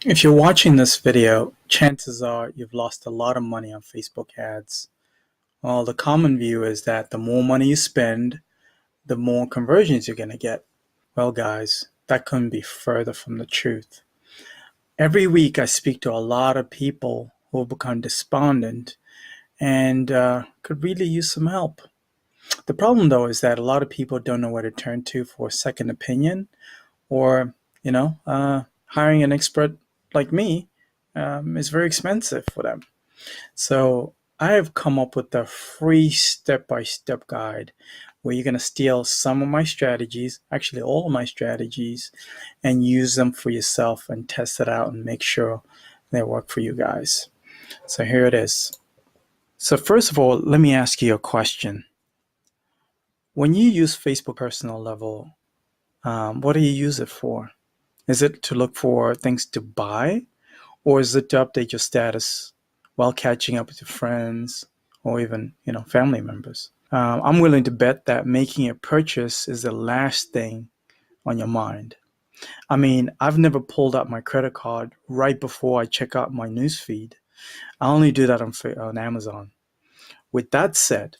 If you're watching this video, chances are you've lost a lot of money on Facebook ads. Well, the common view is that the more money you spend, the more conversions you're going to get. Well, guys, that couldn't be further from the truth. Every week I speak to a lot of people who have become despondent and could really use some help. The problem, though, is that a lot of people don't know where to turn to for a second opinion or, hiring an expert like me is very expensive for them. So I have come up with a free step-by-step guide where you're going to steal some of my strategies, actually all of my strategies, and use them for yourself and test it out and make sure they work for you guys. So here it is. So first of all, let me ask you a question. When you use Facebook personal level, what do you use it for? Is it to look for things to buy, or is it to update your status while catching up with your friends or even, family members? I'm willing to bet that making a purchase is the last thing on your mind. I mean, I've never pulled out my credit card right before I check out my newsfeed. I only do that on Amazon. With that said,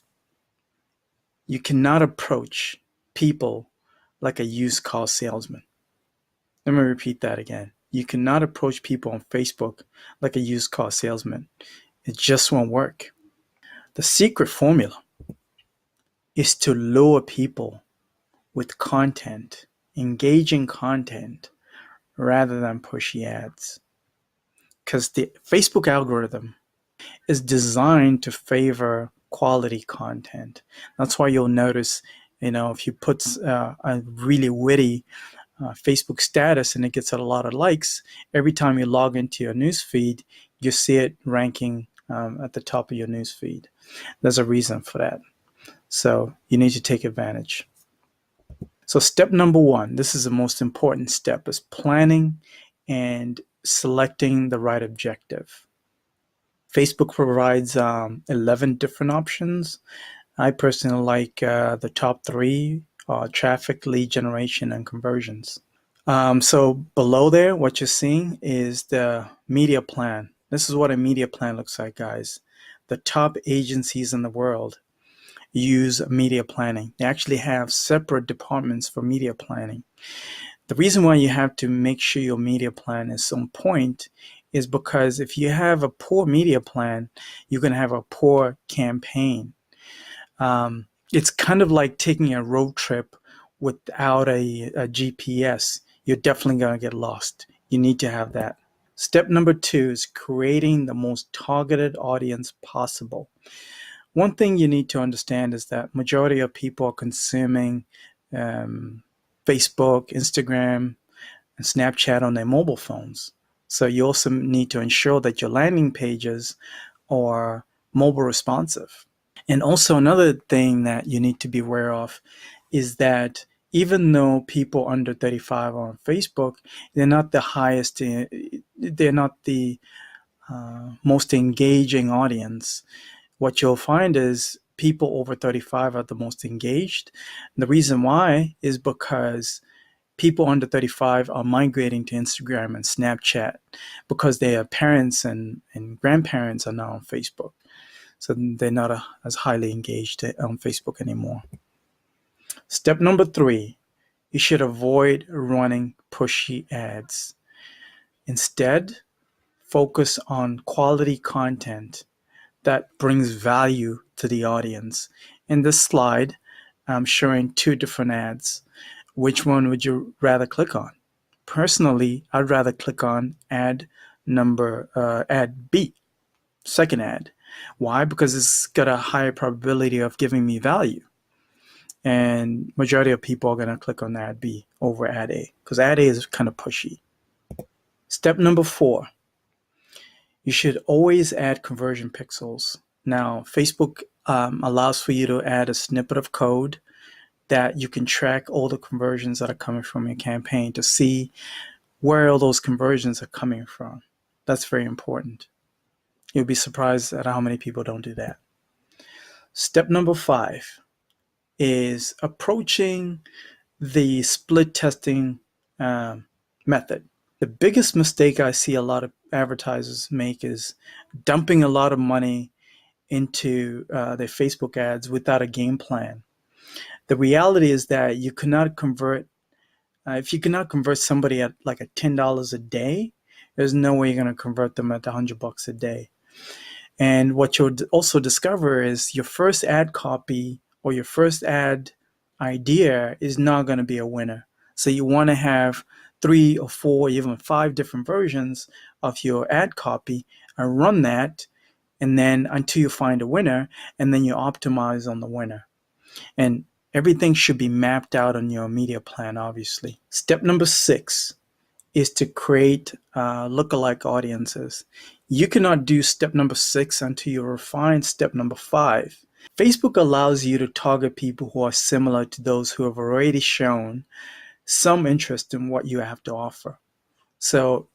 you cannot approach people like a used car salesman. Let me repeat that again. You cannot approach people on Facebook like a used car salesman. It just won't work. The secret formula is to lure people with content, engaging content, rather than pushy ads. Because the Facebook algorithm is designed to favor quality content. That's why you'll notice, if you put a really witty Facebook status and it gets a lot of likes, every time you log into your newsfeed, you see it ranking at the top of your newsfeed. There's a reason for that. So you need to take advantage. So step number one, this is the most important step, is planning and selecting the right objective. Facebook provides 11 different options. I personally like the top three, traffic, lead generation, and conversions. So below there, what you're seeing is the media plan. This is what a media plan looks like, guys. The top agencies in the world use media planning. They actually have separate departments for media planning. The reason why you have to make sure your media plan is on point is because if you have a poor media plan, you're going to have a poor campaign. It's kind of like taking a road trip without a GPS. You're definitely going to get lost. You need to have that. Step number two is creating the most targeted audience possible. One thing you need to understand is that majority of people are consuming Facebook, Instagram, and Snapchat on their mobile phones. So you also need to ensure that your landing pages are mobile responsive. And also another thing that you need to be aware of is that even though people under 35 are on Facebook, they're not the highest, they're not the most engaging audience. What you'll find is people over 35 are the most engaged. And the reason why is because people under 35 are migrating to Instagram and Snapchat because their parents and grandparents are now on Facebook. So they're not as highly engaged on Facebook anymore. Step number three, you should avoid running pushy ads. Instead, focus on quality content that brings value to the audience. In this slide, I'm showing two different ads. Which one would you rather click on? Personally, I'd rather click on ad B, second ad. Why? Because it's got a higher probability of giving me value. And majority of people are going to click on ad B over ad A because ad A is kind of pushy. Step number four, you should always add conversion pixels. Now, Facebook allows for you to add a snippet of code that you can track all the conversions that are coming from your campaign to see where all those conversions are coming from. That's very important. You'll be surprised at how many people don't do that. Step number five is approaching the split testing method. The biggest mistake I see a lot of advertisers make is dumping a lot of money into their Facebook ads without a game plan. The reality is that you cannot convert, if you cannot convert somebody at like a $10 a day, there's no way you're going to convert them at $100 a day. And what you'll also discover is your first ad copy or your first ad idea is not going to be a winner. So you want to have 3 or 4, even 5 different versions of your ad copy and run that, and then until you find a winner, and then you optimize on the winner. And everything should be mapped out on your media plan, obviously. Step number 6 is to create lookalike audiences. You cannot do step number 6 until you refine step number 5. Facebook allows you to target people who are similar to those who have already shown some interest in what you have to offer. So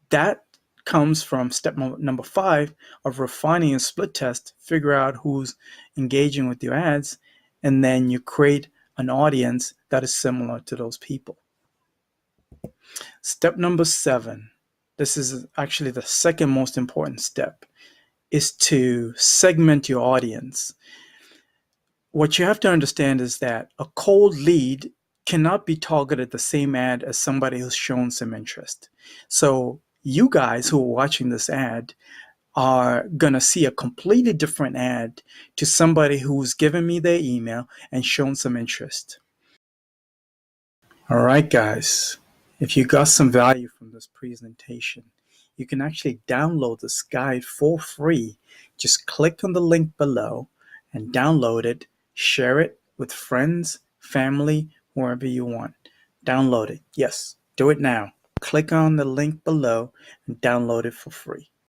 that comes from step number 5 of refining a split test, figure out who's engaging with your ads, and then you create an audience that is similar to those people. Step number 7, this is actually the second most important step, is to segment your audience. What you have to understand is that a cold lead cannot be targeted the same ad as somebody who's shown some interest. So you guys who are watching this ad are going to see a completely different ad to somebody who's given me their email and shown some interest. All right, guys, if you got some value from this presentation, you can actually download this guide for free. Just click on the link below and download it, share it with friends, family, wherever you want. Download it. Yes, do it now. Click on the link below and download it for free.